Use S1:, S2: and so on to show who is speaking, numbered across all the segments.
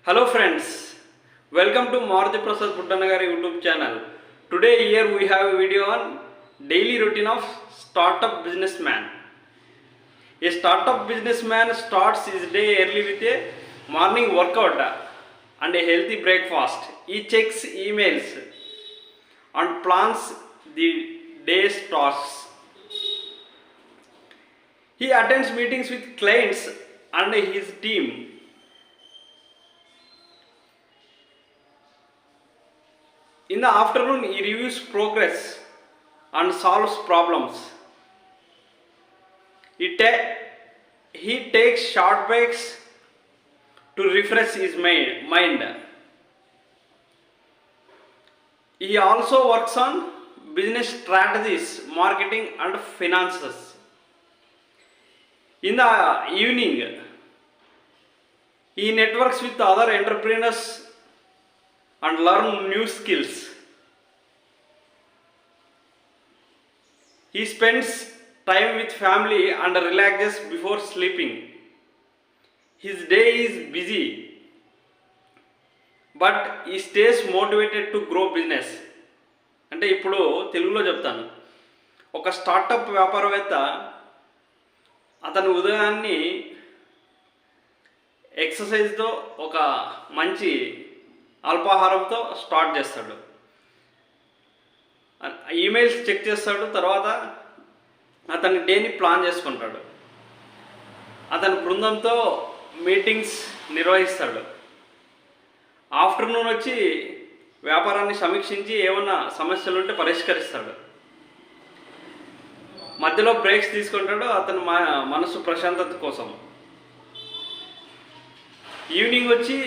S1: Hello friends, welcome to Maruti Prasad Puttanagari YouTube channel. Today here we have a video on daily routine of startup businessman. A startup businessman starts his day early with a morning workout and a healthy breakfast. He checks emails and plans the day's tasks. He attends meetings with clients and his team. In the afternoon, he reviews progress and solves problems. He takes short breaks to refresh his mind. He also works on business strategies, marketing, and finances. In the evening, he networks with other entrepreneurs and learn new skills. He spends time with family and relaxes before sleeping. His day is busy, but he stays motivated to grow business. అంటే ఇప్పుడు తెలుగులో చెప్తాను. ఒక startup వ్యాపారవేత్త అతను ఉదయాన్ని ఎక్సర్సైజ్తో ఒక మంచి అల్పాహారంతో start చేస్తాడు. ఈమెయిల్స్ చెక్ చేస్తాడు. తర్వాత అతని డేని ప్లాన్ చేసుకుంటాడు. అతని బృందంతో మీటింగ్స్ నిర్వహిస్తాడు. ఆఫ్టర్నూన్ వచ్చి వ్యాపారాన్ని సమీక్షించి ఏమన్నా సమస్యలు ఉంటే పరిష్కరిస్తాడు. మధ్యలో బ్రేక్స్ తీసుకుంటాడు అతని మనసు ప్రశాంతత కోసం. ఈవినింగ్ వచ్చి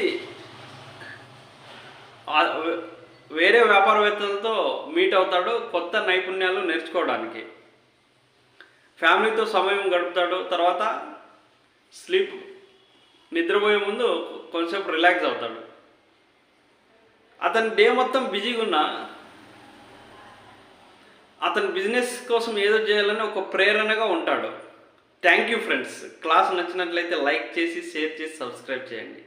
S1: వేరే వ్యాపారవేత్తలతో మీట్ అవుతాడు కొత్త నైపుణ్యాలు నేర్చుకోవడానికి. ఫ్యామిలీతో సమయం గడుపుతాడు. తర్వాత నిద్రపోయే ముందు కొంచెంసేపు రిలాక్స్ అవుతాడు. అతని డే మొత్తం బిజీగా ఉన్న అతని బిజినెస్ కోసం ఏదో చేయాలని ఒక ప్రేరణగా ఉంటాడు. Thank you friends. క్లాస్ నచ్చినట్లయితే లైక్ చేసి షేర్ చేసి సబ్స్క్రైబ్ చేయండి.